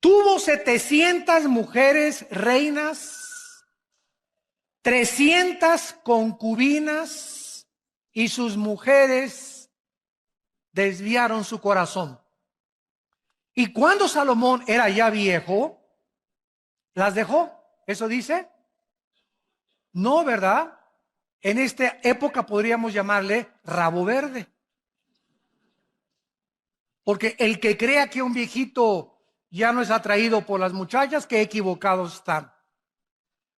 Tuvo 700 mujeres reinas, 300 concubinas, y sus mujeres desviaron su corazón. Y cuando Salomón era ya viejo, las dejó. ¿Eso dice? No, ¿verdad? En esta época podríamos llamarle rabo verde. Porque el que crea que un viejito ya no es atraído por las muchachas, qué equivocados están.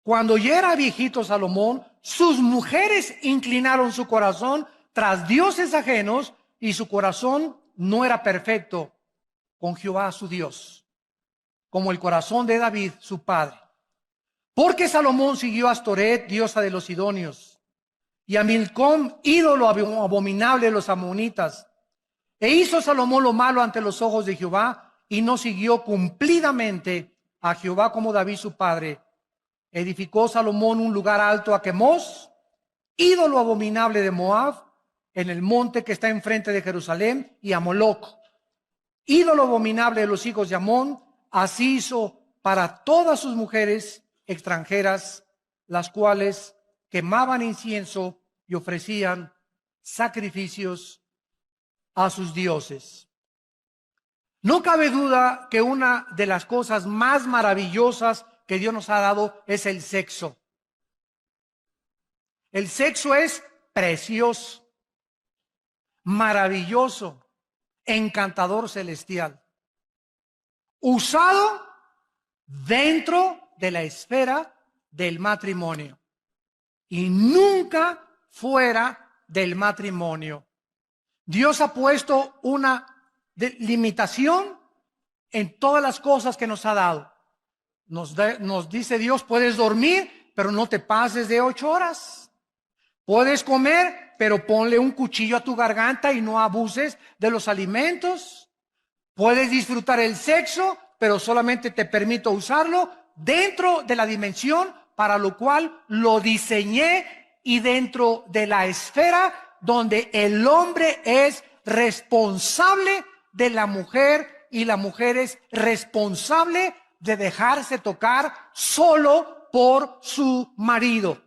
Cuando ya era viejito Salomón, sus mujeres inclinaron su corazón tras dioses ajenos, y su corazón no era perfecto con Jehová su Dios, como el corazón de David su padre. Porque Salomón siguió a Astoret, diosa de los sidonios, y a Milcom, ídolo abominable de los amonitas. E hizo Salomón lo malo ante los ojos de Jehová, y no siguió cumplidamente a Jehová como David su padre. Edificó Salomón un lugar alto a Quemos, ídolo abominable de Moab, en el monte que está enfrente de Jerusalén, y a Moloc, ídolo abominable de los hijos de Amón. Así hizo para todas sus mujeres extranjeras, las cuales quemaban incienso y ofrecían sacrificios a sus dioses. No cabe duda que una de las cosas más maravillosas que Dios nos ha dado es el sexo. El sexo es precioso, maravilloso, encantador, celestial, usado dentro de la esfera del matrimonio y nunca fuera del matrimonio. Dios ha puesto una limitación en todas las cosas que nos ha dado. Nos dice Dios: puedes dormir, pero no te pases de 8 horas. Puedes comer, pero ponle un cuchillo a tu garganta y no abuses de los alimentos. Puedes disfrutar el sexo, pero solamente te permito usarlo dentro de la dimensión para lo cual lo diseñé, y dentro de la esfera donde el hombre es responsable de la mujer y la mujer es responsable de dejarse tocar solo por su marido.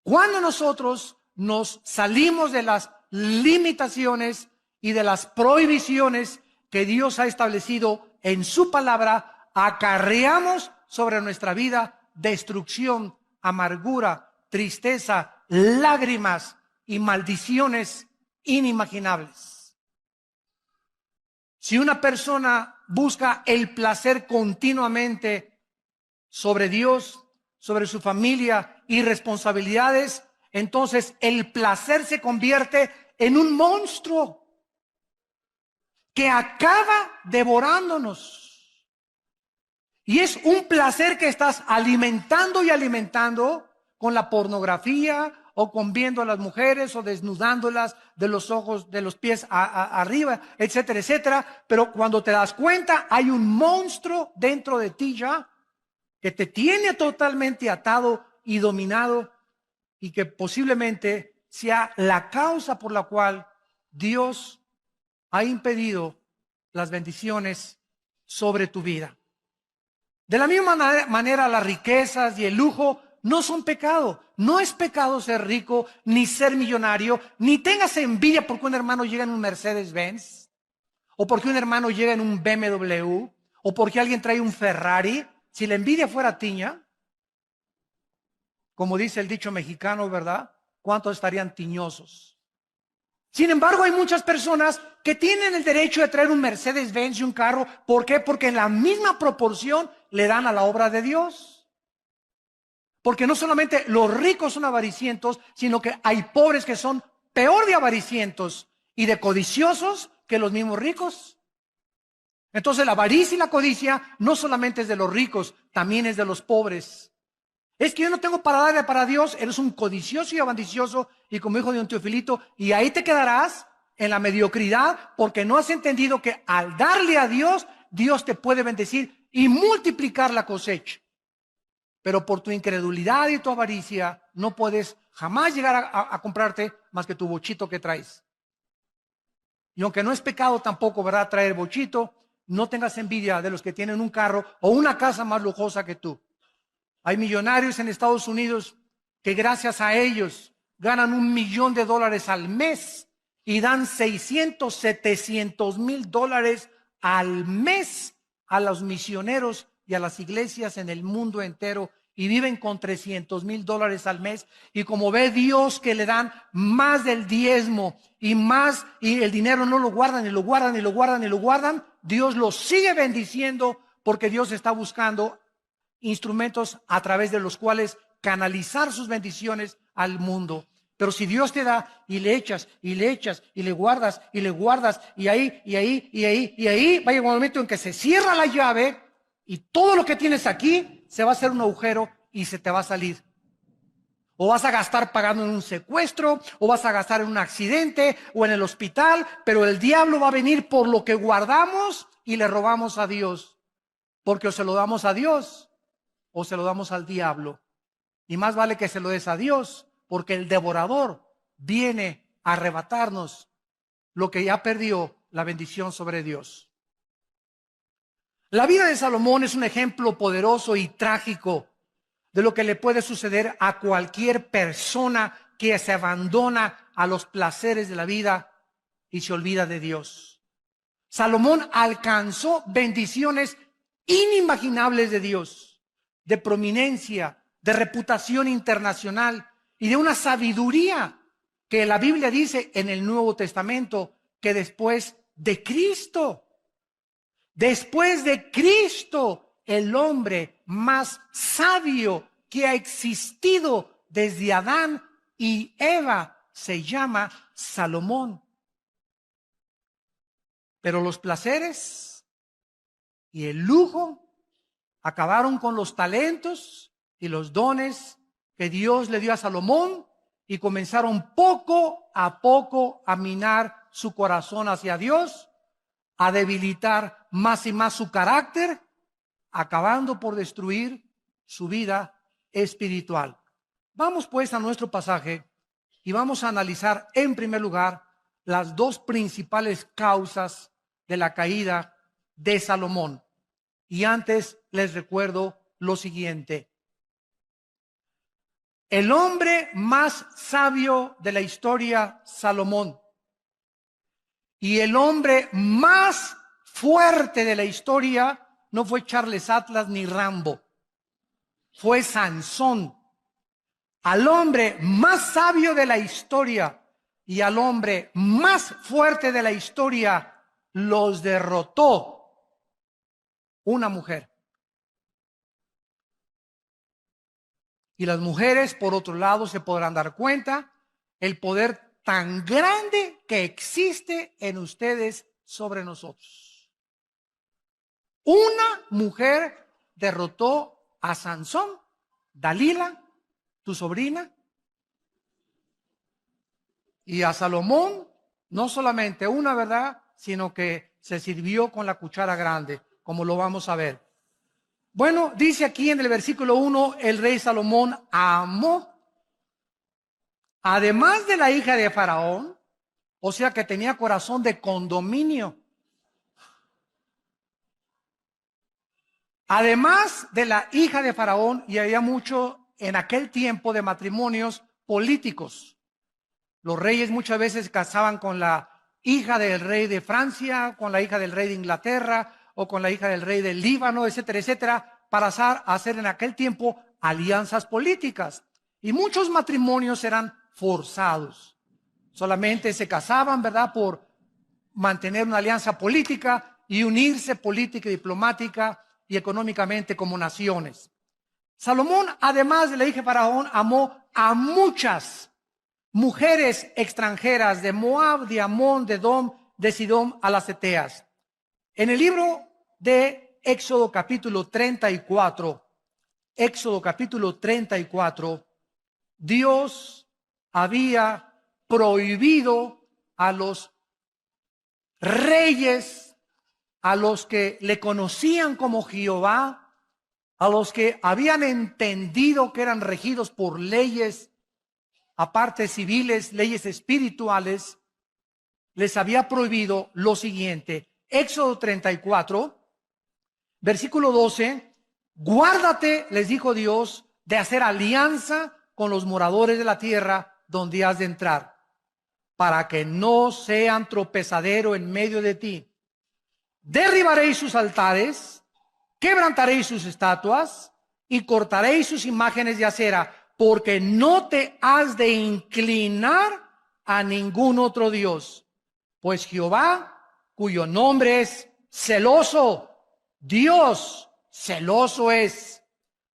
Cuando nosotros nos salimos de las limitaciones y de las prohibiciones que Dios ha establecido en su palabra, acarreamos sobre nuestra vida destrucción, amargura, tristeza, lágrimas y maldiciones inimaginables. Si una persona busca el placer continuamente sobre Dios, sobre su familia y responsabilidades, entonces el placer se convierte en un monstruo que acaba devorándonos. Y es un placer que estás alimentando y alimentando con la pornografía, o con viendo a las mujeres o desnudándolas de los ojos, de los pies arriba, etcétera, etcétera. Pero cuando te das cuenta, hay un monstruo dentro de ti ya que te tiene totalmente atado y dominado, y que posiblemente sea la causa por la cual Dios ha impedido las bendiciones sobre tu vida. De la misma manera, las riquezas y el lujo no son pecado. No es pecado ser rico, ni ser millonario, ni tengas envidia porque un hermano llega en un Mercedes-Benz, o porque un hermano llega en un BMW, o porque alguien trae un Ferrari. Si la envidia fuera tiña, como dice el dicho mexicano, ¿verdad? ¿Cuántos estarían tiñosos? Sin embargo, hay muchas personas que tienen el derecho de traer un Mercedes-Benz y un carro. ¿Por qué? Porque en la misma proporción le dan a la obra de Dios. Porque no solamente los ricos son avaricientos, sino que hay pobres que son peor de avaricientos y de codiciosos que los mismos ricos. Entonces la avaricia y la codicia no solamente es de los ricos, también es de los pobres. Es que yo no tengo para darle para Dios. Eres un codicioso y ambicioso, y como dijo don Teofilito, y ahí te quedarás en la mediocridad, porque no has entendido que al darle a Dios, Dios te puede bendecir y multiplicar la cosecha. Pero por tu incredulidad y tu avaricia no puedes jamás llegar a comprarte más que tu bochito que traes. Y aunque no es pecado tampoco, ¿verdad?, traer bochito, no tengas envidia de los que tienen un carro o una casa más lujosa que tú. Hay millonarios en Estados Unidos que gracias a ellos ganan $1,000,000 al mes y dan 600, 700,000 al mes a los misioneros y a las iglesias en el mundo entero, y viven con $300,000 al mes. Y como ve Dios que le dan más del diezmo y más, y el dinero no lo guardan y lo guardan y lo guardan y lo guardan, Dios los sigue bendiciendo, porque Dios está buscando instrumentos a través de los cuales canalizar sus bendiciones al mundo. Pero si Dios te da y le echas y le echas y le guardas y le guardas, y ahí y ahí y ahí y ahí, va a llegar un momento en que se cierra la llave y todo lo que tienes aquí se va a hacer un agujero y se te va a salir. O vas a gastar pagando en un secuestro, o vas a gastar en un accidente o en el hospital, pero el diablo va a venir por lo que guardamos y le robamos a Dios. Porque o se lo damos a Dios o se lo damos al diablo. Y más vale que se lo des a Dios, porque el devorador viene a arrebatarnos lo que ya perdió la bendición sobre Dios. La vida de Salomón es un ejemplo poderoso y trágico de lo que le puede suceder a cualquier persona que se abandona a los placeres de la vida y se olvida de Dios. Salomón alcanzó bendiciones inimaginables de Dios, de prominencia, de reputación internacional y de una sabiduría que la Biblia dice en el Nuevo Testamento que después de Cristo, el hombre más sabio que ha existido desde Adán y Eva se llama Salomón. Pero los placeres y el lujo acabaron con los talentos y los dones que Dios le dio a Salomón, y comenzaron poco a minar su corazón hacia Dios, a debilitar más y más su carácter, acabando por destruir su vida espiritual. Vamos pues a nuestro pasaje y vamos a analizar en primer lugar las dos principales causas de la caída de Salomón. Y antes les recuerdo lo siguiente: el hombre más sabio de la historia, Salomón, y el hombre más fuerte de la historia no fue Charles Atlas ni Rambo, fue Sansón. Al hombre más sabio de la historia y al hombre más fuerte de la historia los derrotó una mujer. Y las mujeres, por otro lado, se podrán dar cuenta el poder tan grande que existe en ustedes sobre nosotros. Una mujer derrotó a Sansón, Dalila, tu sobrina, y a Salomón, no solamente una, ¿verdad?, sino que se sirvió con la cuchara grande, como lo vamos a ver. Bueno, dice aquí en el versículo 1, el rey Salomón amó, además de la hija de Faraón, o sea que tenía corazón de condominio. Además de la hija de Faraón, y había mucho en aquel tiempo de matrimonios políticos. Los reyes muchas veces se casaban con la hija del rey de Francia, con la hija del rey de Inglaterra, o con la hija del rey del Líbano, etcétera, etcétera, para hacer en aquel tiempo alianzas políticas. Y muchos matrimonios eran forzados. Solamente se casaban, ¿verdad?, por mantener una alianza política y unirse política y diplomática y económicamente como naciones. Salomón, además de la hija de Faraón, amó a muchas mujeres extranjeras de Moab, de Amón, de Edom, de Sidón, a las Eteas. En el libro de Éxodo capítulo 34, Dios había prohibido a los reyes, a los que le conocían como Jehová, a los que habían entendido que eran regidos por leyes, aparte civiles, leyes espirituales, les había prohibido lo siguiente: Éxodo 34, versículo 12, guárdate, les dijo Dios, de hacer alianza con los moradores de la tierra donde has de entrar, para que no sean tropezadero en medio de ti. Derribaréis sus altares, quebrantaréis sus estatuas y cortaréis sus imágenes de acera, porque no te has de inclinar a ningún otro Dios, pues Jehová, cuyo nombre es celoso, Dios celoso es.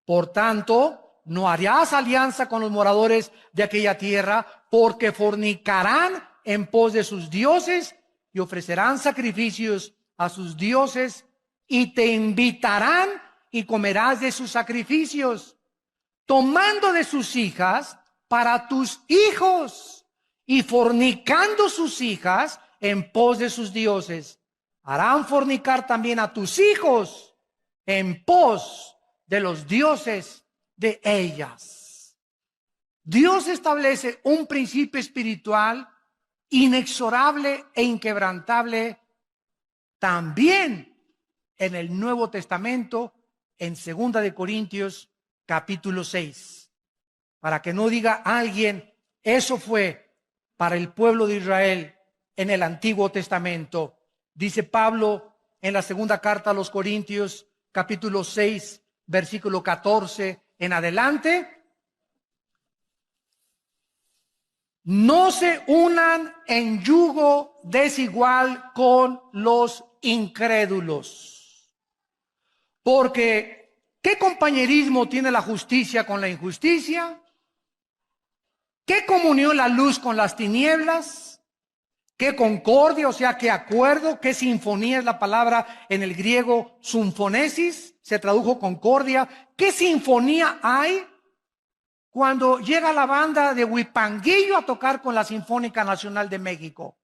Por tanto, no harás alianza con los moradores de aquella tierra, porque fornicarán en pos de sus dioses y ofrecerán sacrificios a sus dioses, y te invitarán y comerás de sus sacrificios, tomando de sus hijas para tus hijos y fornicando sus hijas en pos de sus dioses. Harán fornicar también a tus hijos en pos de los dioses de ellas. Dios establece un principio espiritual inexorable e inquebrantable también en el Nuevo Testamento, en 2 de Corintios capítulo 6. Para que no diga alguien, eso fue para el pueblo de Israel en el Antiguo Testamento. Dice Pablo en la segunda carta a los Corintios capítulo 6, versículo 14 en adelante: no se unan en yugo desigual con los incrédulos. Porque ¿qué compañerismo tiene la justicia con la injusticia? ¿Qué comunión la luz con las tinieblas? ¿Qué concordia, o sea, qué acuerdo? ¿Qué sinfonía es la palabra en el griego sinfonesis? Se tradujo concordia. ¿Qué sinfonía hay cuando llega la banda de Huipanguillo a tocar con la Sinfónica Nacional de México?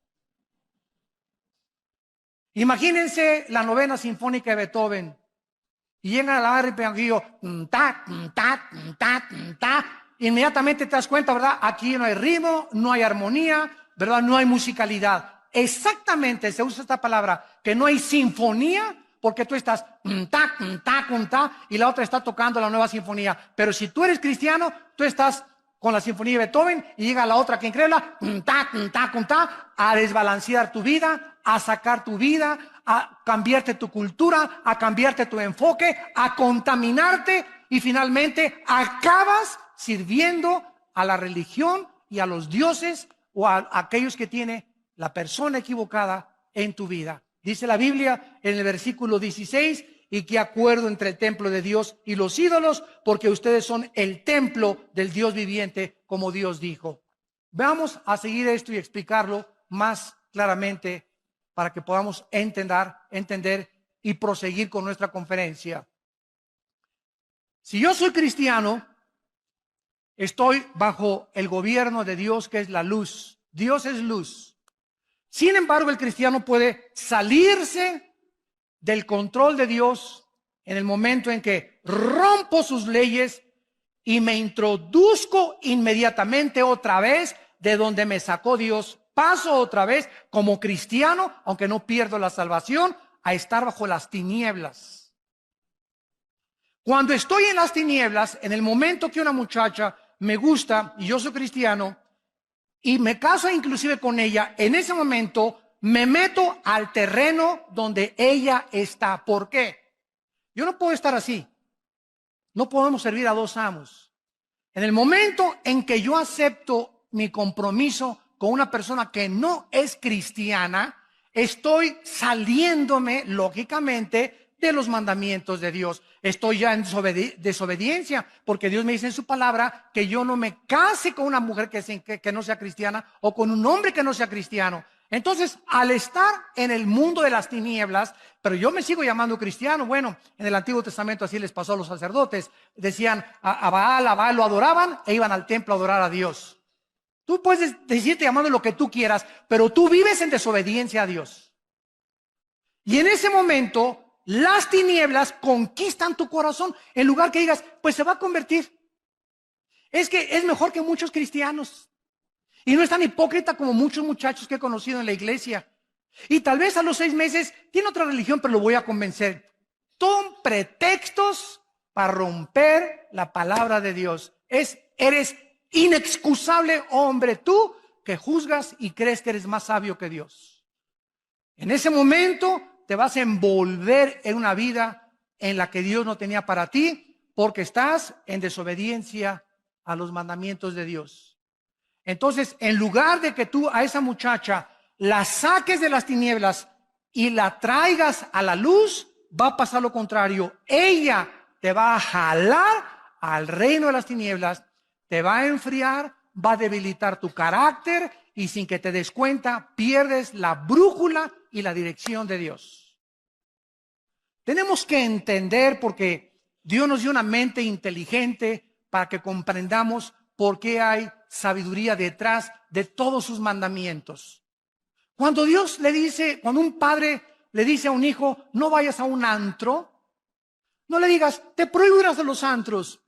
Imagínense la novena sinfónica de Beethoven y llega a la banda de Huipanguillo, inmediatamente te das cuenta, ¿verdad? Aquí no hay ritmo, no hay armonía, ¿verdad? No hay musicalidad. Exactamente se usa esta palabra, que no hay sinfonía, porque tú estás y la otra está tocando la nueva sinfonía. Pero si tú eres cristiano, tú estás con la sinfonía de Beethoven y llega la otra que increíble, a desbalancear tu vida, a sacar tu vida, a cambiarte tu cultura, a cambiarte tu enfoque, a contaminarte, y finalmente acabas sirviendo a la religión y a los dioses o a aquellos que tiene la persona equivocada en tu vida. Dice la Biblia en el versículo 16, y qué acuerdo entre el templo de Dios y los ídolos, porque ustedes son el templo del Dios viviente, como Dios dijo. Vamos a seguir esto y explicarlo más claramente para que podamos entender y proseguir con nuestra conferencia. Si yo soy cristiano, estoy bajo el gobierno de Dios, que es la luz. Dios es luz. Sin embargo, el cristiano puede salirse del control de Dios en el momento en que rompo sus leyes y me introduzco inmediatamente otra vez de donde me sacó Dios. Paso otra vez como cristiano, aunque no pierdo la salvación, a estar bajo las tinieblas. Cuando estoy en las tinieblas, en el momento que una muchacha me gusta y yo soy cristiano y me caso inclusive con ella, en ese momento me meto al terreno donde ella está. ¿Por qué? Yo no puedo estar así. No podemos servir a dos amos. En el momento en que yo acepto mi compromiso con una persona que no es cristiana, estoy saliéndome, lógicamente, de los mandamientos de Dios. Estoy ya en desobediencia, porque Dios me dice en su palabra que yo no me case con una mujer que no sea cristiana o con un hombre que no sea cristiano. Entonces, al estar en el mundo de las tinieblas, pero yo me sigo llamando cristiano. Bueno, en el Antiguo Testamento así les pasó a los sacerdotes. Decían a Baal lo adoraban e iban al templo a adorar a Dios. Tú puedes decirte llamando lo que tú quieras, pero tú vives en desobediencia a Dios. Y en ese momento, las tinieblas conquistan tu corazón. En lugar que digas, pues se va a convertir. Es que es mejor que muchos cristianos. Y no es tan hipócrita como muchos muchachos que he conocido en la iglesia. Y tal vez a los 6 meses tiene otra religión, pero lo voy a convencer. Son pretextos para romper la palabra de Dios. Eres inexcusable hombre tú que juzgas y crees que eres más sabio que Dios. En ese momento te vas a envolver en una vida en la que Dios no tenía para ti, porque estás en desobediencia a los mandamientos de Dios. Entonces, en lugar de que tú a esa muchacha la saques de las tinieblas y la traigas a la luz, va a pasar lo contrario. Ella te va a jalar al reino de las tinieblas, te va a enfriar, va a debilitar tu carácter y sin que te des cuenta, pierdes la brújula y la dirección de Dios. Tenemos que entender, porque Dios nos dio una mente inteligente para que comprendamos por qué hay sabiduría detrás de todos sus mandamientos. Cuando Dios le dice, cuando un padre le dice a un hijo, no vayas a un antro, no le digas, te prohíbo ir a los antros.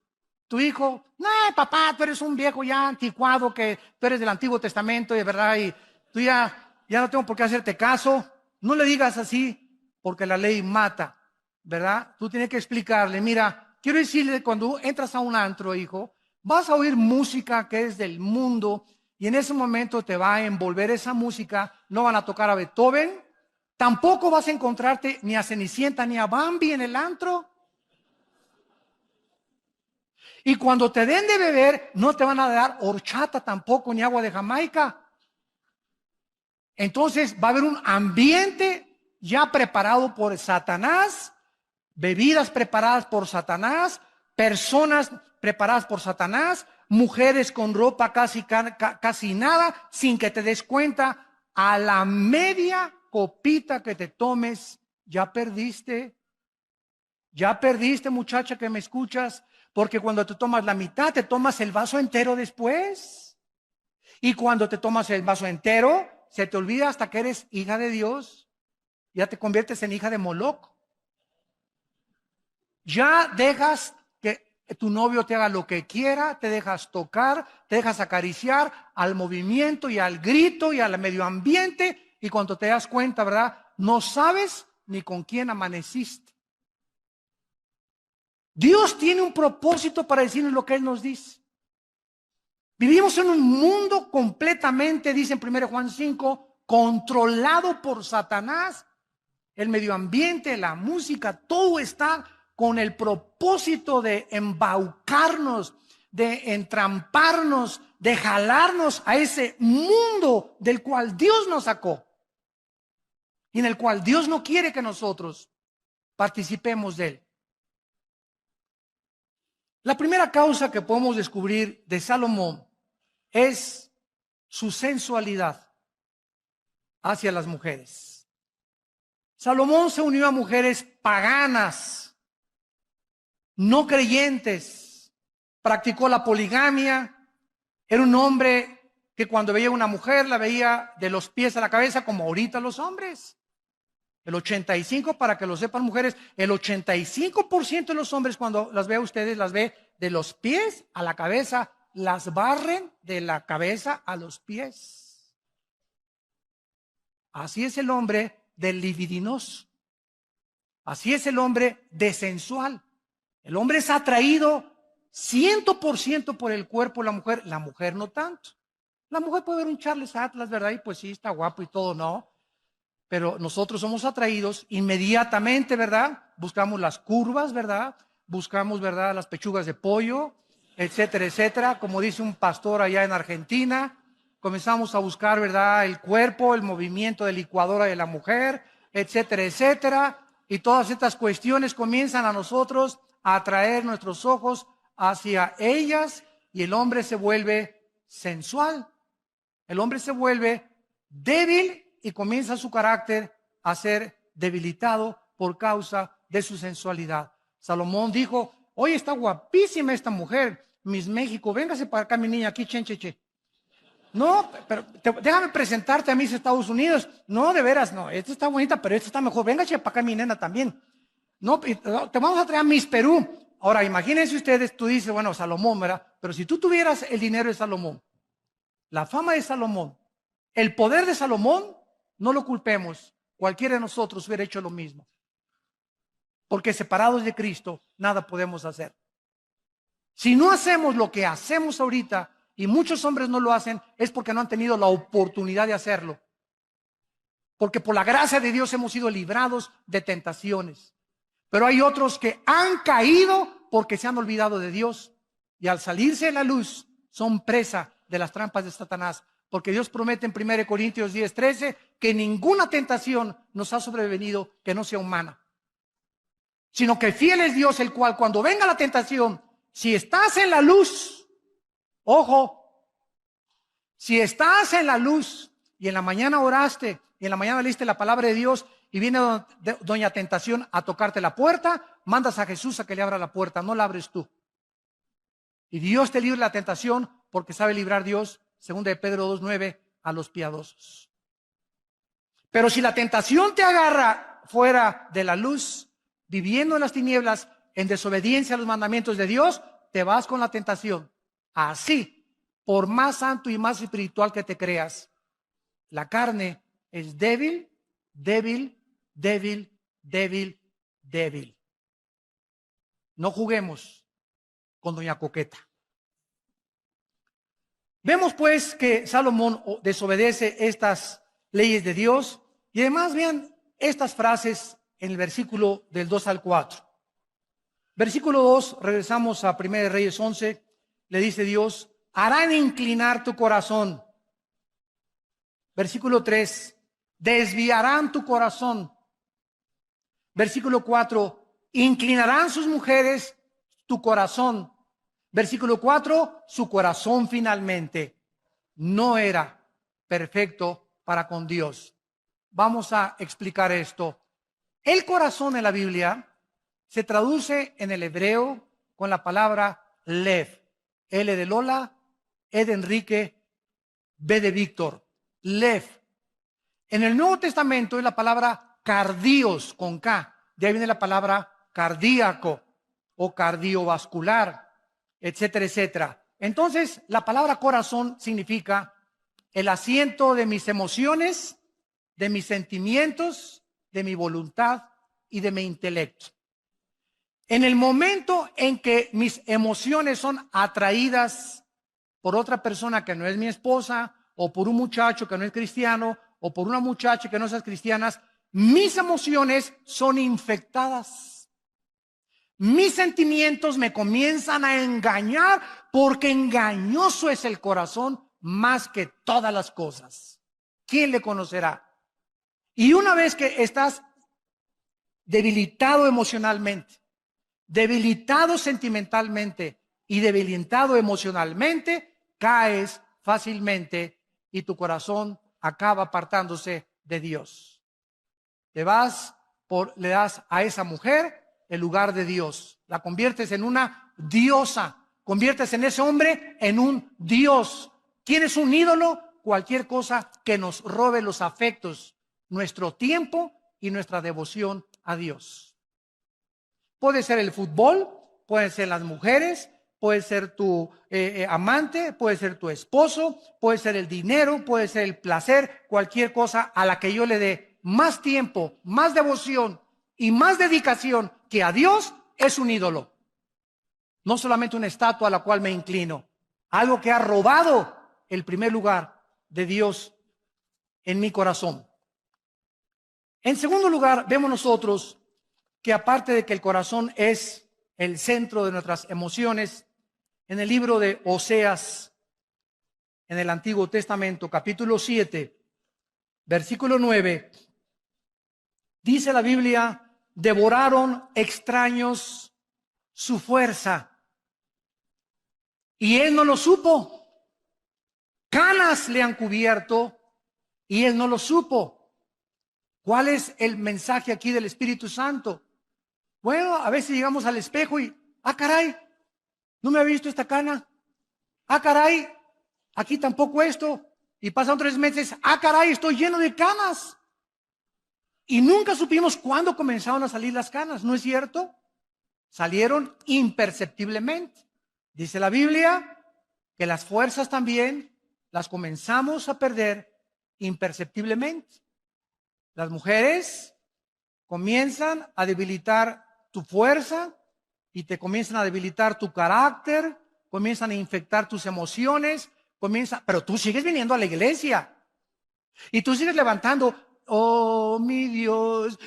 Tu hijo, no, papá, tú eres un viejo ya anticuado, que tú eres del Antiguo Testamento, y de verdad, y tú ya no tengo por qué hacerte caso. No le digas así, porque la ley mata, ¿verdad? Tú tienes que explicarle, mira, quiero decirle, cuando entras a un antro, hijo, vas a oír música que es del mundo, y en ese momento te va a envolver esa música. No van a tocar a Beethoven, tampoco vas a encontrarte ni a Cenicienta ni a Bambi en el antro. Y cuando te den de beber, no te van a dar horchata tampoco, ni agua de Jamaica. Entonces va a haber un ambiente ya preparado por Satanás, bebidas preparadas por Satanás, personas preparadas por Satanás, mujeres con ropa casi nada, sin que te des cuenta. A la media copita que te tomes, ya perdiste. Ya perdiste, muchacha que me escuchas, porque cuando te tomas la mitad, te tomas el vaso entero después. Y cuando te tomas el vaso entero, se te olvida hasta que eres hija de Dios. Ya te conviertes en hija de Moloc. Ya dejas que tu novio te haga lo que quiera, te dejas tocar, te dejas acariciar al movimiento y al grito y al medio ambiente. Y cuando te das cuenta, ¿verdad? No sabes ni con quién amaneciste. Dios tiene un propósito para decirnos lo que Él nos dice. Vivimos en un mundo completamente, dice en 1 Juan 5, controlado por Satanás. El medio ambiente, la música, todo está con el propósito de embaucarnos, de entramparnos, de jalarnos a ese mundo del cual Dios nos sacó y en el cual Dios no quiere que nosotros participemos de él. La primera causa que podemos descubrir de Salomón es su sensualidad hacia las mujeres. Salomón se unió a mujeres paganas, no creyentes, practicó la poligamia, era un hombre que cuando veía a una mujer la veía de los pies a la cabeza como ahorita los hombres. El 85%, para que lo sepan mujeres, el 85% de los hombres cuando las ve a ustedes, las ve de los pies a la cabeza, las barren de la cabeza a los pies. Así es el hombre del libidinoso. Así es el hombre desensual. El hombre es atraído 100% por el cuerpo de la mujer no tanto. La mujer puede ver un Charles Atlas, ¿verdad? Y pues sí, está guapo y todo, ¿no? Pero nosotros somos atraídos inmediatamente, ¿verdad? Buscamos las curvas, ¿verdad? Buscamos, ¿verdad? Las pechugas de pollo, etcétera, etcétera. Como dice un pastor allá en Argentina, comenzamos a buscar, ¿verdad? El cuerpo, el movimiento de licuadora de la mujer, etcétera, etcétera. Y todas estas cuestiones comienzan a nosotros a atraer nuestros ojos hacia ellas y el hombre se vuelve sensual. El hombre se vuelve débil y comienza su carácter a ser debilitado por causa de su sensualidad. Salomón dijo, oye, está guapísima esta mujer, Miss México, véngase para acá mi niña, aquí, che. No, pero déjame presentarte a Miss Estados Unidos. No, de veras, no, esta está bonita, pero esta está mejor. Véngase para acá mi nena también. No, te vamos a traer a Miss Perú. Ahora, imagínense ustedes, tú dices, bueno, Salomón, ¿verdad? Pero si tú tuvieras el dinero de Salomón, la fama de Salomón, el poder de Salomón, no lo culpemos. Cualquiera de nosotros hubiera hecho lo mismo. Porque separados de Cristo, nada podemos hacer. Si no hacemos lo que hacemos ahorita, y muchos hombres no lo hacen, es porque no han tenido la oportunidad de hacerlo. Porque por la gracia de Dios hemos sido librados de tentaciones. Pero hay otros que han caído porque se han olvidado de Dios. Y al salirse de la luz, son presa de las trampas de Satanás. Porque Dios promete en 1 Corintios 10:13 que ninguna tentación nos ha sobrevenido que no sea humana. Sino que fiel es Dios, el cual cuando venga la tentación, si estás en la luz, ojo, si estás en la luz y en la mañana oraste y en la mañana leíste la palabra de Dios y viene doña tentación a tocarte la puerta, mandas a Jesús a que le abra la puerta, no la abres tú. Y Dios te libre la tentación porque sabe librar Dios, 2 de Pedro 2:9, a los piadosos. Pero si la tentación te agarra fuera de la luz, viviendo en las tinieblas, en desobediencia a los mandamientos de Dios, te vas con la tentación. Así, por más santo y más espiritual que te creas, la carne es débil, débil, débil, débil, débil. No juguemos con doña Coqueta. Vemos pues que Salomón desobedece estas leyes de Dios y además vean estas frases en el versículo del 2 al 4. Versículo 2, regresamos a 1 Reyes 11, le dice Dios, harán inclinar tu corazón. Versículo 3, desviarán tu corazón. Versículo 4, inclinarán sus mujeres tu corazón. Versículo 4, su corazón finalmente no era perfecto para con Dios. Vamos a explicar esto. El corazón en la Biblia se traduce en el hebreo con la palabra lev. L de Lola, E de Enrique, B de Víctor. Lev. En el Nuevo Testamento es la palabra cardios con K. De ahí viene la palabra cardíaco o cardiovascular, etcétera, etcétera. Entonces, la palabra corazón significa el asiento de mis emociones, de mis sentimientos, de mi voluntad y de mi intelecto. En el momento en que mis emociones son atraídas por otra persona que no es mi esposa, o por un muchacho que no es cristiano, o por una muchacha que no es cristiana, mis emociones son infectadas. Mis sentimientos me comienzan a engañar porque engañoso es el corazón más que todas las cosas. ¿Quién le conocerá? Y una vez que estás debilitado emocionalmente, debilitado sentimentalmente y debilitado emocionalmente, caes fácilmente y tu corazón acaba apartándose de Dios. Le das a esa mujer el lugar de Dios. La conviertes en una diosa. Conviertes en ese hombre en un Dios. ¿Quién es un ídolo? Cualquier cosa que nos robe los afectos, nuestro tiempo y nuestra devoción a Dios. Puede ser el fútbol, pueden ser las mujeres, puede ser tu amante, puede ser tu esposo, puede ser el dinero, puede ser el placer, cualquier cosa a la que yo le dé más tiempo, más devoción y más dedicación que a Dios es un ídolo. No solamente una estatua a la cual me inclino, algo que ha robado el primer lugar de Dios en mi corazón. En segundo lugar, vemos nosotros que aparte de que el corazón es el centro de nuestras emociones, en el libro de Oseas, en el Antiguo Testamento, capítulo 7, versículo 9, dice la Biblia, devoraron extraños su fuerza, y él no lo supo. Canas le han cubierto, y él no lo supo. ¿Cuál es el mensaje aquí del Espíritu Santo? Bueno, a veces llegamos al espejo y, caray, no me había visto esta cana. Caray, aquí tampoco esto. Y pasan 3 meses, caray, estoy lleno de canas. Y nunca supimos cuándo comenzaron a salir las canas, ¿no es cierto? Salieron imperceptiblemente. Dice la Biblia que las fuerzas también las comenzamos a perder imperceptiblemente. Las mujeres comienzan a debilitar tu fuerza y te comienzan a debilitar tu carácter, comienzan a infectar tus emociones, pero tú sigues viniendo a la iglesia y tú sigues levantando, oh mi Dios,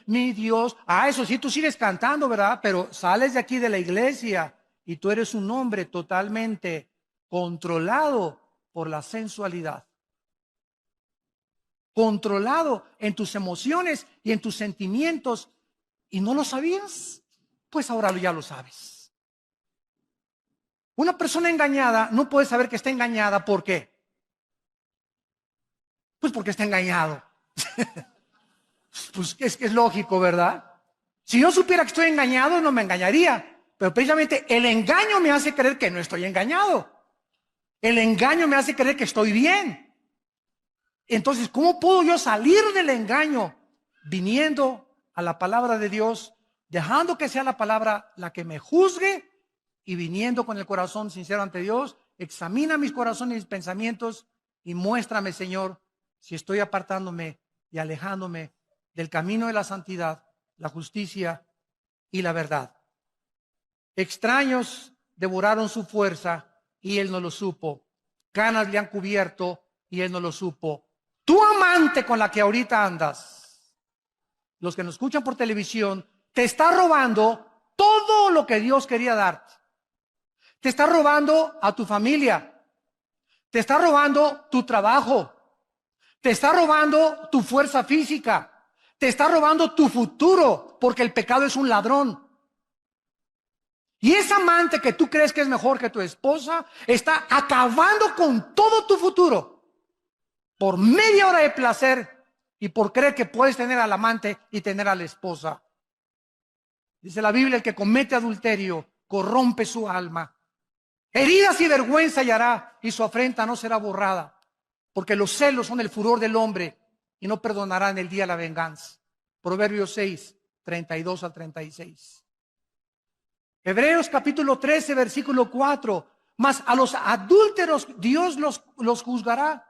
mi Dios. Ah, eso sí, tú sigues cantando, ¿verdad? Pero sales de aquí de la iglesia y tú eres un hombre totalmente controlado por la sensualidad, controlado en tus emociones y en tus sentimientos. ¿Y no lo sabías? Pues ahora ya lo sabes. Una persona engañada no puede saber que está engañada. ¿Por qué? Pues porque está engañado. Pues es lógico, ¿verdad? Si yo supiera que estoy engañado, no me engañaría. Pero precisamente el engaño me hace creer que no estoy engañado. El engaño me hace creer que estoy bien. Entonces, ¿cómo puedo yo salir del engaño? Viniendo a la palabra de Dios, dejando que sea la palabra la que me juzgue y viniendo con el corazón sincero ante Dios. Examina mis corazones y mis pensamientos y muéstrame, Señor, si estoy apartándome y alejándome del camino de la santidad, la justicia y la verdad. Extraños devoraron su fuerza y él no lo supo. Canas le han cubierto y él no lo supo. Tu amante con la que ahorita andas, los que nos escuchan por televisión, te está robando todo lo que Dios quería darte. Te está robando a tu familia. Te está robando tu trabajo. Te está robando tu fuerza física. Te está robando tu futuro, porque el pecado es un ladrón. Y esa amante que tú crees que es mejor que tu esposa, está acabando con todo tu futuro por media hora de placer y por creer que puedes tener al amante y tener a la esposa. Dice la Biblia, el que comete adulterio corrompe su alma. Heridas y vergüenza hallará y su afrenta no será borrada, porque los celos son el furor del hombre y no perdonarán el día de la venganza. Proverbios 6, 32 al 36. Hebreos capítulo 13, versículo 4. Mas a los adúlteros Dios los juzgará.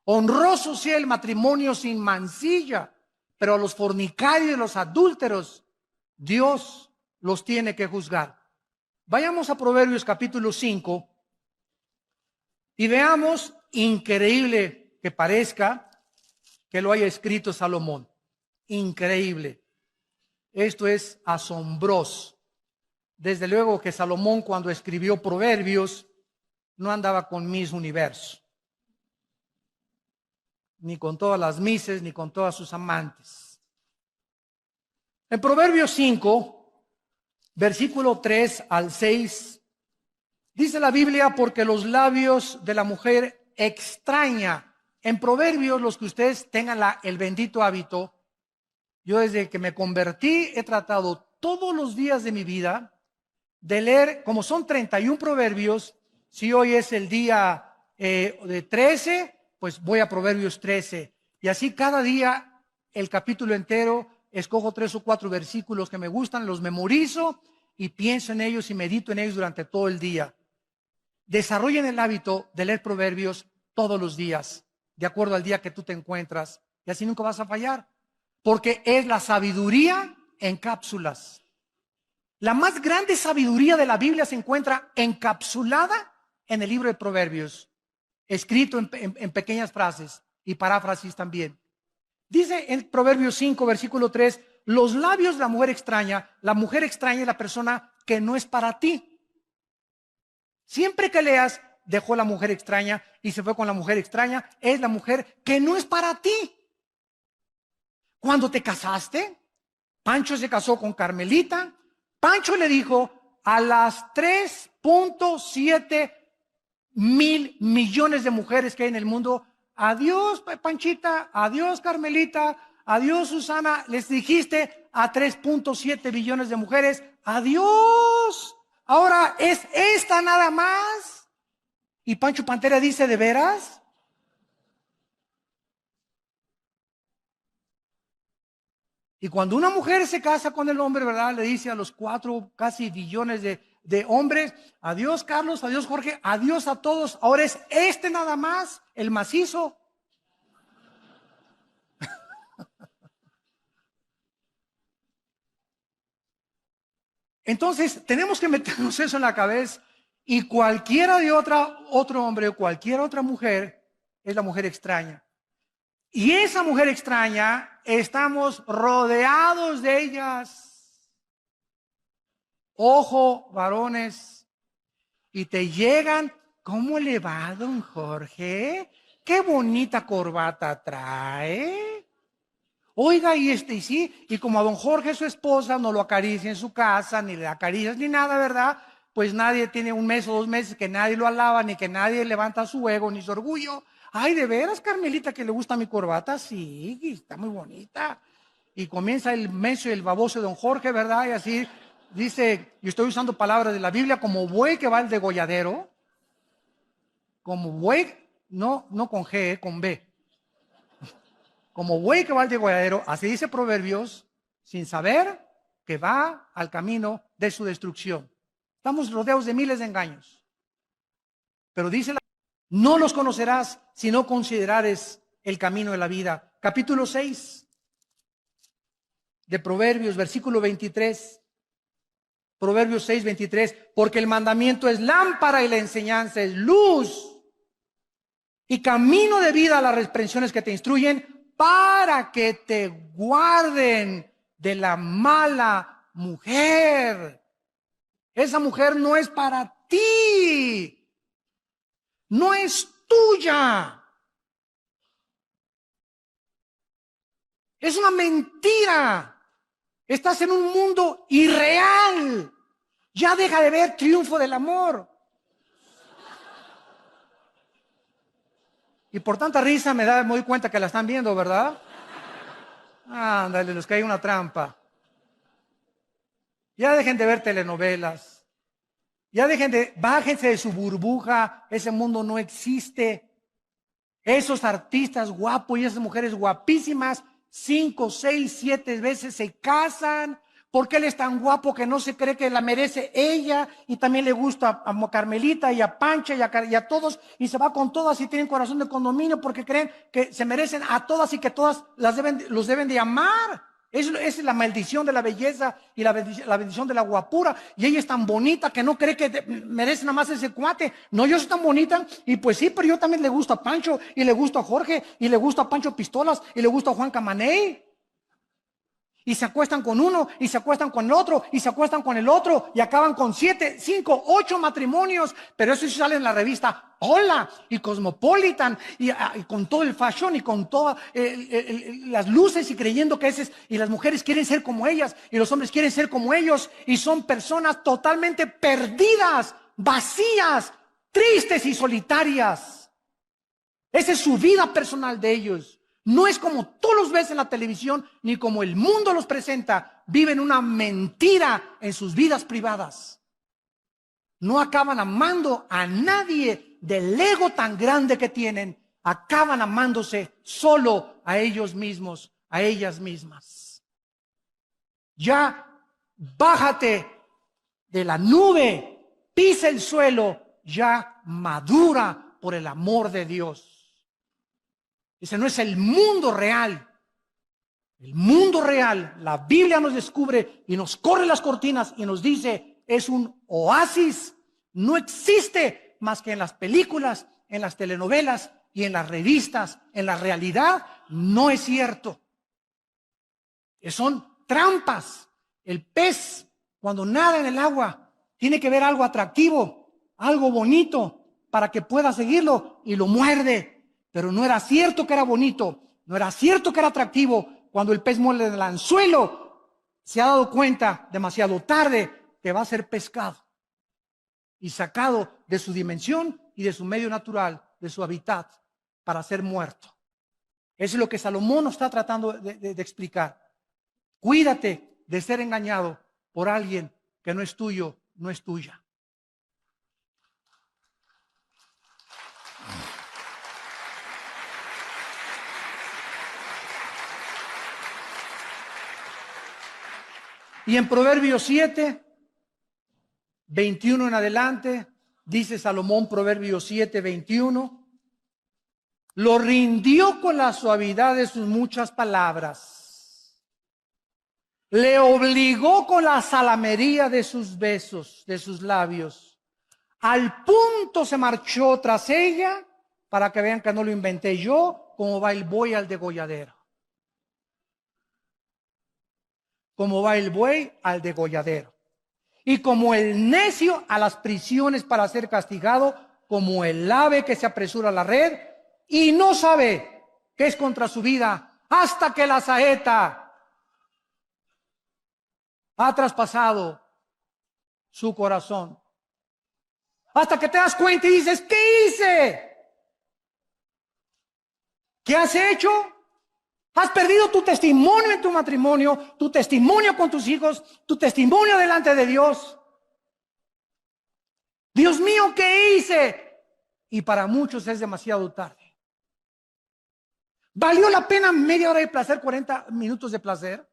Honroso sea el matrimonio sin mancilla, pero a los fornicarios y los adúlteros Dios los tiene que juzgar. Vayamos a Proverbios capítulo 5 y veamos, increíble que parezca, que lo haya escrito Salomón. Increíble. Esto es asombroso. Desde luego que Salomón, cuando escribió Proverbios, no andaba con Miss Universo, ni con todas las mises, ni con todas sus amantes. En Proverbios 5, versículo 3 al 6, dice la Biblia, porque los labios de la mujer extraña. En Proverbios, los que ustedes tengan el bendito hábito, yo desde que me convertí he tratado todos los días de mi vida de leer, como son 31 proverbios. Si hoy es el día de 13, pues voy a Proverbios 13. Y así cada día el capítulo entero, escojo 3 o 4 versículos que me gustan, los memorizo y pienso en ellos y medito en ellos durante todo el día. Desarrollen el hábito de leer proverbios todos los días, de acuerdo al día que tú te encuentras. Y así nunca vas a fallar, porque es la sabiduría en cápsulas. La más grande sabiduría de la Biblia se encuentra encapsulada en el libro de Proverbios, escrito en pequeñas frases y paráfrasis también. Dice en Proverbios 5, versículo 3, los labios de la mujer extraña es la persona que no es para ti. Siempre que leas, dejó la mujer extraña y se fue con la mujer extraña, es la mujer que no es para ti. Cuando te casaste, Pancho se casó con Carmelita. Pancho le dijo a las 3.7 mil millones de mujeres que hay en el mundo, adiós Panchita, adiós Carmelita, adiós Susana. Les dijiste a 3.7 billones de mujeres, adiós. Ahora es esta nada más. Y Pancho Pantera dice, ¿de veras? Y cuando una mujer se casa con el hombre, ¿verdad? Le dice a los 4 casi billones de hombres, adiós Carlos, adiós Jorge, adiós a todos. Ahora es este nada más, el macizo. Entonces, tenemos que meternos eso en la cabeza y cualquiera de otro hombre o cualquier otra mujer es la mujer extraña. Y esa mujer extraña, estamos rodeados de ellas. Ojo, varones, y te llegan, ¿cómo le va, don Jorge? Qué bonita corbata trae. Oiga, y sí, y como a don Jorge, su esposa, no lo acaricia en su casa, ni le acaricias ni nada, ¿verdad? Pues nadie tiene un mes o 2 meses que nadie lo alaba, ni que nadie levanta su ego, ni su orgullo. Ay, ¿de veras, Carmelita, que le gusta mi corbata? Sí, está muy bonita. Y comienza el menso y el baboso de don Jorge, ¿verdad? Y así dice, y estoy usando palabras de la Biblia, como buey que va al degolladero, como buey, no con G, con B. Como buey que va al degolladero, así dice Proverbios, sin saber que va al camino de su destrucción. Estamos rodeados de miles de engaños. Pero dice no los conocerás si no considerares el camino de la vida. Capítulo 6 de Proverbios, versículo 23. Proverbios 6, 23. Porque el mandamiento es lámpara y la enseñanza es luz. Y camino de vida a las reprensiones que te instruyen, para que te guarden de la mala mujer. Esa mujer no es para ti, no es tuya. Es una mentira. Estás en un mundo irreal. Ya deja de ver Triunfo del Amor. Y por tanta risa me doy cuenta que la están viendo, ¿verdad? Ándale, les cae una trampa. Ya dejen de ver telenovelas. Ya bájense de su burbuja. Ese mundo no existe. Esos artistas guapos y esas mujeres guapísimas, 5, 6, 7 veces se casan. Porque él es tan guapo que no se cree que la merece ella, y también le gusta a Carmelita y a Pancha y a todos, y se va con todas y tienen corazón de condominio porque creen que se merecen a todas y que todas los deben de amar. Es la maldición de la belleza y la bendición de la guapura. Y ella es tan bonita que no cree que merece nada más ese cuate. No, yo soy tan bonita. Y pues sí, pero yo también le gusto a Pancho, y le gusto a Jorge, y le gusto a Pancho Pistolas, y le gusto a Juan Camaney. Y se acuestan con uno, y se acuestan con el otro, y se acuestan con el otro, y acaban con 7, 5, 8 matrimonios. Pero eso sí sale en la revista Hola y Cosmopolitan, y con todo el fashion y con todas las luces, y creyendo que y las mujeres quieren ser como ellas, y los hombres quieren ser como ellos, y son personas totalmente perdidas, vacías, tristes y solitarias. Esa es su vida personal de ellos. No es como tú los ves en la televisión, ni como el mundo los presenta. Viven una mentira en sus vidas privadas. No acaban amando a nadie del ego tan grande que tienen. Acaban amándose solo a ellos mismos, a ellas mismas. Ya bájate de la nube, pisa el suelo, ya madura por el amor de Dios. Ese no es el mundo real. El mundo real, la Biblia nos descubre y nos corre las cortinas y nos dice, es un oasis. No existe más que en las películas, en las telenovelas y en las revistas. En la realidad no es cierto. Son trampas. El pez, cuando nada en el agua, tiene que ver algo atractivo, algo bonito, para que pueda seguirlo, y lo muerde. Pero no era cierto que era bonito, no era cierto que era atractivo. Cuando el pez muerde el anzuelo, se ha dado cuenta demasiado tarde que va a ser pescado y sacado de su dimensión y de su medio natural, de su hábitat, para ser muerto. Eso es lo que Salomón nos está tratando de explicar. Cuídate de ser engañado por alguien que no es tuyo, no es tuya. Y en Proverbios 7, 21 en adelante, dice Salomón, Proverbios 7, 21, lo rindió con la suavidad de sus muchas palabras. le obligó con la salamería de sus besos, de sus labios. Al punto se marchó tras ella, para que vean que no lo inventé yo, como va el buey al degolladero. Como va el buey al degolladero. Y como el necio a las prisiones para ser castigado, como el ave que se apresura a la red y no sabe que es contra su vida, hasta que la saeta ha traspasado su corazón. Hasta que te das cuenta y dices, ¿qué hice? ¿Qué has hecho? Has perdido tu testimonio en tu matrimonio, tu testimonio con tus hijos, tu testimonio delante de Dios. Dios mío, ¿qué hice? Y para muchos es demasiado tarde. ¿Valió la pena media hora de placer, 40 minutos de placer?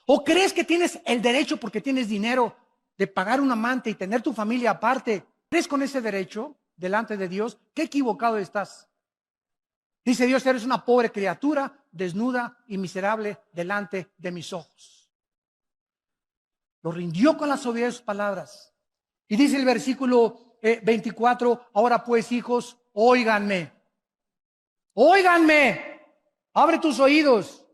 ¿O crees que tienes el derecho, porque tienes dinero, de pagar un amante y tener tu familia aparte? ¿Crees con ese derecho delante de Dios? ¡Qué equivocado estás! Dice Dios, eres una pobre criatura, desnuda y miserable delante de mis ojos. Lo rindió con la sobriedad de sus palabras. Y dice el versículo 24, ahora pues, hijos, óiganme. Óiganme. Abre tus oídos.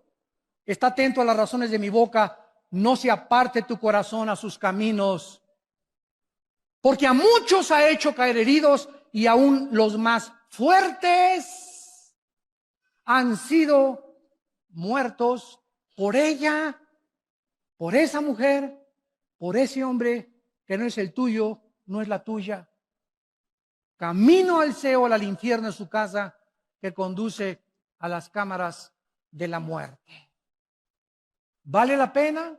Está atento a las razones de mi boca. No se aparte tu corazón a sus caminos. Porque a muchos ha hecho caer heridos, y aún los más fuertes han sido muertos por ella, por esa mujer, por ese hombre que no es el tuyo, no es la tuya. Camino al Seol, al infierno es su casa, que conduce a las cámaras de la muerte. ¿Vale la pena?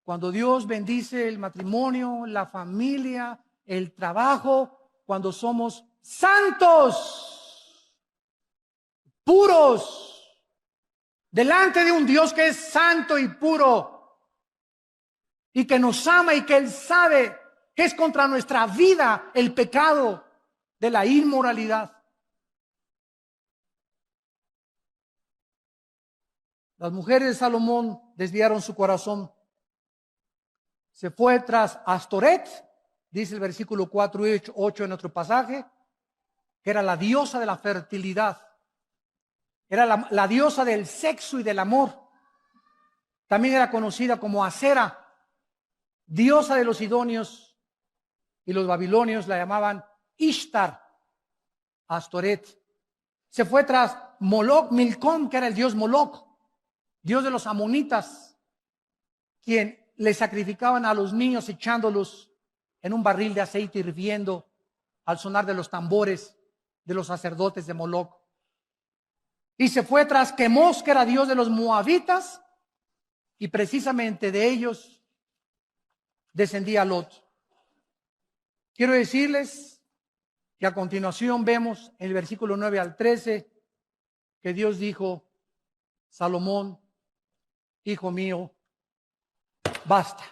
Cuando Dios bendice el matrimonio, la familia, el trabajo, cuando somos santos, puros, delante de un Dios que es santo y puro, y que nos ama y que Él sabe que es contra nuestra vida el pecado de la inmoralidad. Las mujeres de Salomón desviaron su corazón. Se fue tras Astoret, dice el versículo 4 y 8 en nuestro pasaje, que era la diosa de la fertilidad. Era la diosa del sexo y del amor. También era conocida como Acera, diosa de los sidonios, y los babilonios la llamaban Ishtar, Astoret. Se fue tras Moloch, Milcom, que era el dios Moloch, dios de los amonitas, quien le sacrificaban a los niños echándolos en un barril de aceite hirviendo al sonar de los tambores de los sacerdotes de Moloch. Y se fue tras Quemos, que era dios de los moabitas, y precisamente de ellos descendía Lot. Quiero decirles que a continuación vemos en el versículo 9 al 13 que Dios dijo, Salomón, hijo mío, basta.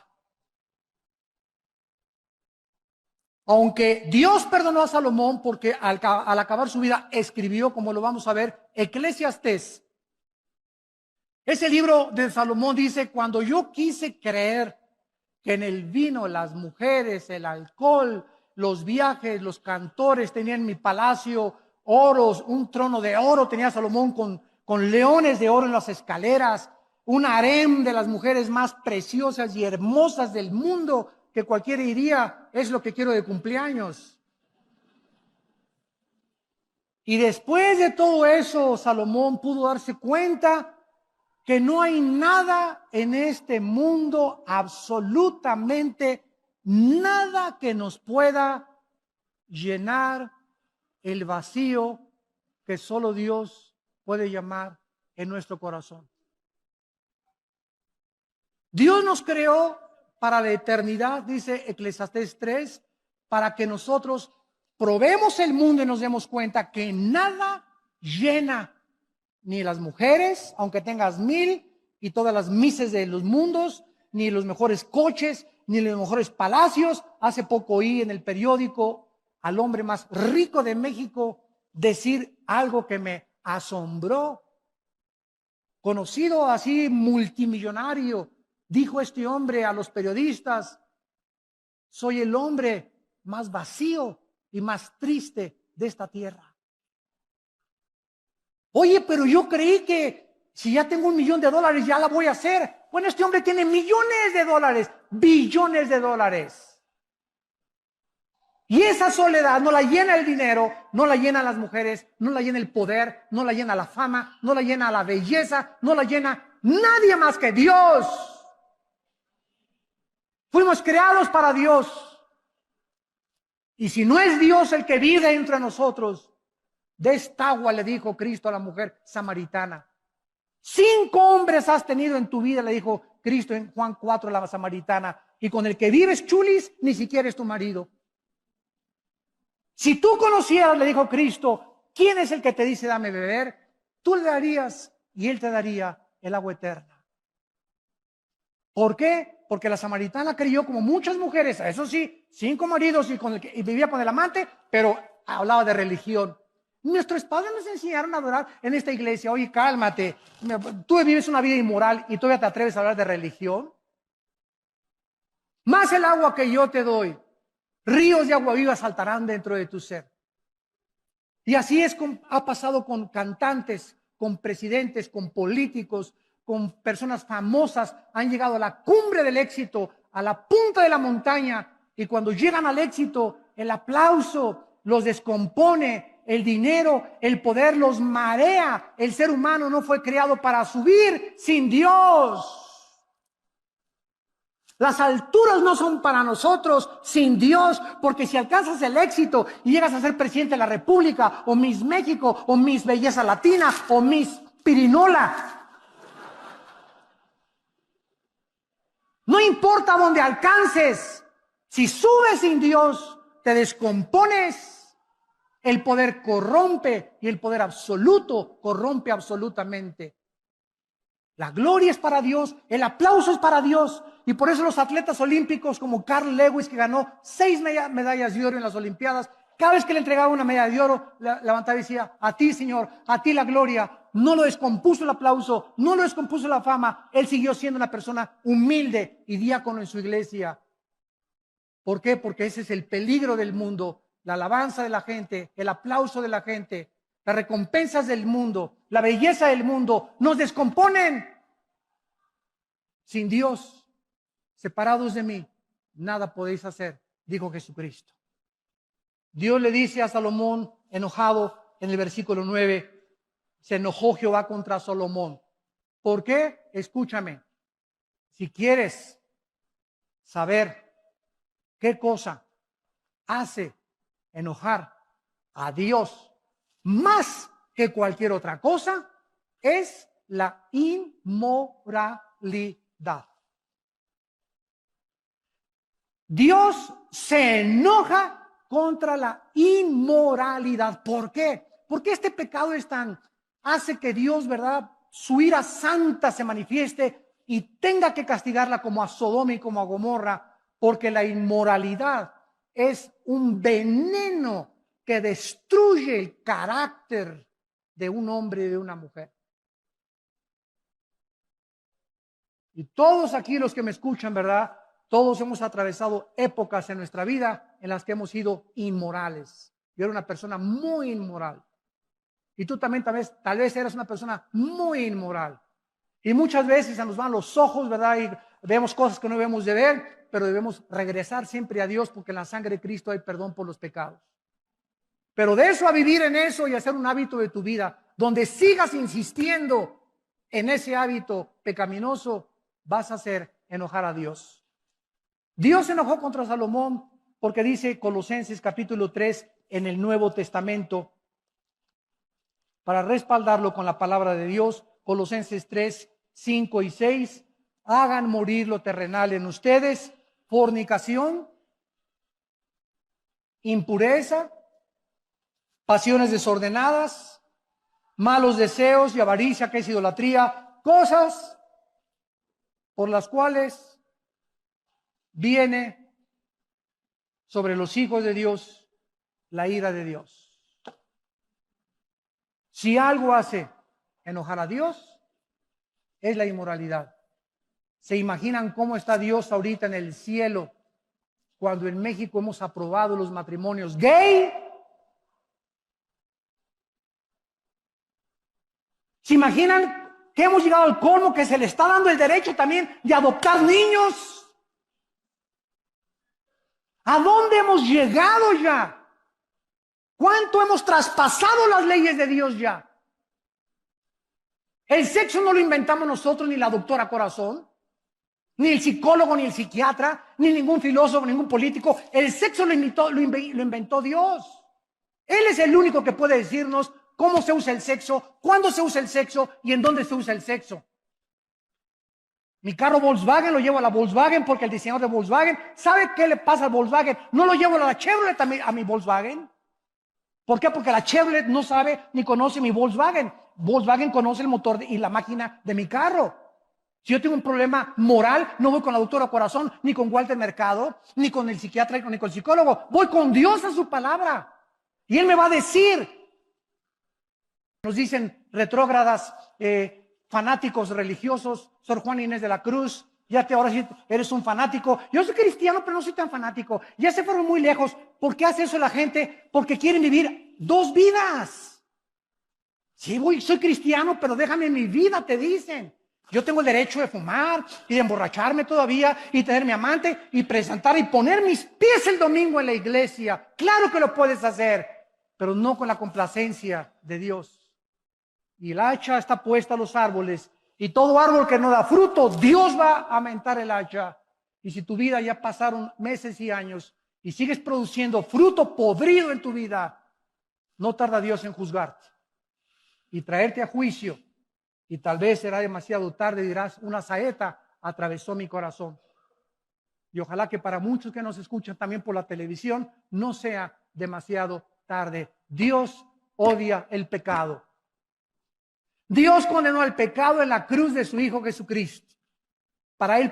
Aunque Dios perdonó a Salomón porque al acabar su vida escribió, como lo vamos a ver, Eclesiastés. Ese libro de Salomón dice, cuando yo quise creer que en el vino, las mujeres, el alcohol, los viajes, los cantores, tenían en mi palacio oros, un trono de oro tenía Salomón con leones de oro en las escaleras, un harem de las mujeres más preciosas y hermosas del mundo, que cualquiera diría, es lo que quiero de cumpleaños. Y después de todo eso, Salomón pudo darse cuenta que no hay nada en este mundo, absolutamente nada, que nos pueda llenar el vacío que solo Dios puede llamar en nuestro corazón. Dios nos creó para la eternidad, dice Eclesiastés 3, para que nosotros probemos el mundo y nos demos cuenta que nada llena, ni las mujeres, aunque tengas 1000 y todas las mises de los mundos, ni los mejores coches, ni los mejores palacios. Hace poco oí en el periódico al hombre más rico de México decir algo que me asombró. conocido así, multimillonario, dijo este hombre a los periodistas: soy el hombre más vacío y más triste de esta tierra. Oye, pero yo creí que si ya tengo $1,000,000 ya la voy a hacer. Bueno, este hombre tiene millones de dólares, billones de dólares. Y esa soledad no la llena el dinero, no la llena las mujeres, no la llena el poder, no la llena la fama, no la llena la belleza, no la llena nadie más que Dios. Fuimos creados para Dios. Y si no es Dios el que vive entre nosotros, de esta agua, le dijo Cristo a la mujer samaritana. 5 hombres has tenido en tu vida, le dijo Cristo en Juan 4, la samaritana, y con el que vives, chulis, ni siquiera es tu marido. Si tú conocieras, le dijo Cristo, quién es el que te dice dame beber, tú le darías y él te daría el agua eterna. ¿Por qué? Porque la samaritana creyó, como muchas mujeres, eso sí, 5 maridos y vivía con el amante, pero hablaba de religión. Nuestros padres nos enseñaron a adorar en esta iglesia. Oye, cálmate, tú vives una vida inmoral y todavía te atreves a hablar de religión. Más el agua que yo te doy, ríos de agua viva saltarán dentro de tu ser. Y así ha pasado con cantantes, con presidentes, con políticos, con personas famosas. Han llegado a la cumbre del éxito, a la punta de la montaña, y cuando llegan al éxito, el aplauso los descompone, el dinero, el poder los marea. El ser humano no fue creado para subir sin Dios. Las alturas no son para nosotros sin Dios, porque si alcanzas el éxito y llegas a ser presidente de la República, o Miss México, o Miss Belleza Latina, o Miss Pirinola, no importa dónde alcances, si subes sin Dios, te descompones. El poder corrompe y el poder absoluto corrompe absolutamente. La gloria es para Dios, el aplauso es para Dios. Y por eso los atletas olímpicos como Carl Lewis, que ganó 6 medallas de oro en las Olimpiadas, cada vez que le entregaba una medalla de oro, levantaba y decía: a ti, Señor, a ti la gloria. No lo descompuso el aplauso, no lo descompuso la fama. Él siguió siendo una persona humilde y diácono en su iglesia. ¿Por qué? Porque ese es el peligro del mundo: la alabanza de la gente, el aplauso de la gente, las recompensas del mundo, la belleza del mundo, nos descomponen. Sin Dios, separados de mí, nada podéis hacer, dijo Jesucristo. Dios le dice a Salomón, enojado, en el versículo 9, se enojó Jehová contra Salomón. ¿Por qué? Escúchame, si quieres saber qué cosa hace enojar a Dios más que cualquier otra cosa, es la inmoralidad. Dios se enoja contra la inmoralidad. ¿Por qué? Porque este pecado hace que Dios, ¿verdad?, su ira santa se manifieste y tenga que castigarla como a Sodoma y como a Gomorra, porque la inmoralidad es un veneno que destruye el carácter de un hombre y de una mujer. Y todos aquí los que me escuchan, ¿verdad?, todos hemos atravesado épocas en nuestra vida en las que hemos sido inmorales. Yo era una persona muy inmoral. Y tú también tal vez eras una persona muy inmoral. Y muchas veces se nos van los ojos, ¿verdad? Y vemos cosas que no debemos de ver, pero debemos regresar siempre a Dios, porque en la sangre de Cristo hay perdón por los pecados. Pero de eso a vivir en eso y hacer un hábito de tu vida, donde sigas insistiendo en ese hábito pecaminoso, vas a hacer enojar a Dios. Dios se enojó contra Salomón porque dice Colosenses capítulo 3 en el Nuevo Testamento, para respaldarlo con la palabra de Dios, Colosenses 3, 5 y 6, hagan morir lo terrenal en ustedes: fornicación, impureza, pasiones desordenadas, malos deseos y avaricia, que es idolatría, cosas por las cuales viene sobre los hijos de Dios la ira de Dios. Si algo hace enojar a Dios, es la inmoralidad. ¿Se imaginan cómo está Dios ahorita en el cielo cuando en México hemos aprobado los matrimonios gay? ¿Se imaginan que hemos llegado al colmo que se le está dando el derecho también de adoptar niños? ¿A dónde hemos llegado ya? ¿Cuánto hemos traspasado las leyes de Dios ya? El sexo no lo inventamos nosotros, ni la doctora Corazón, ni el psicólogo, ni el psiquiatra, ni ningún filósofo, ningún político. El sexo lo inventó Dios. Él es el único que puede decirnos cómo se usa el sexo, cuándo se usa el sexo y en dónde se usa el sexo. Mi carro Volkswagen lo llevo a la Volkswagen porque el diseñador de Volkswagen, ¿sabe qué le pasa al Volkswagen? No lo llevo a la Chevrolet a mi Volkswagen. ¿Por qué? Porque la Chevrolet no sabe ni conoce mi Volkswagen. Volkswagen conoce el motor y la máquina de mi carro. Si yo tengo un problema moral, no voy con la doctora Corazón, ni con Walter Mercado, ni con el psiquiatra, ni con el psicólogo. Voy con Dios a su palabra. Y Él me va a decir. Nos dicen retrógradas, fanáticos religiosos, Sor Juana Inés de la Cruz, ahora sí eres un fanático. Yo soy cristiano, pero no soy tan fanático. Ya se fueron muy lejos. ¿Por qué hace eso la gente? Porque quieren vivir dos vidas. Sí, soy cristiano, pero déjame mi vida, te dicen. Yo tengo el derecho de fumar y de emborracharme todavía y tener mi amante y presentar y poner mis pies el domingo en la iglesia. Claro que lo puedes hacer, pero no con la complacencia de Dios. Y el hacha está puesta a los árboles, y todo árbol que no da fruto, Dios va a aumentar el hacha. Y si tu vida ya pasaron meses y años y sigues produciendo fruto podrido en tu vida, no tarda Dios en juzgarte y traerte a juicio. Y tal vez será demasiado tarde, dirás, una saeta atravesó mi corazón. Y ojalá que para muchos que nos escuchan también por la televisión, no sea demasiado tarde. Dios odia el pecado. Dios condenó el pecado en la cruz de su Hijo Jesucristo. Para Él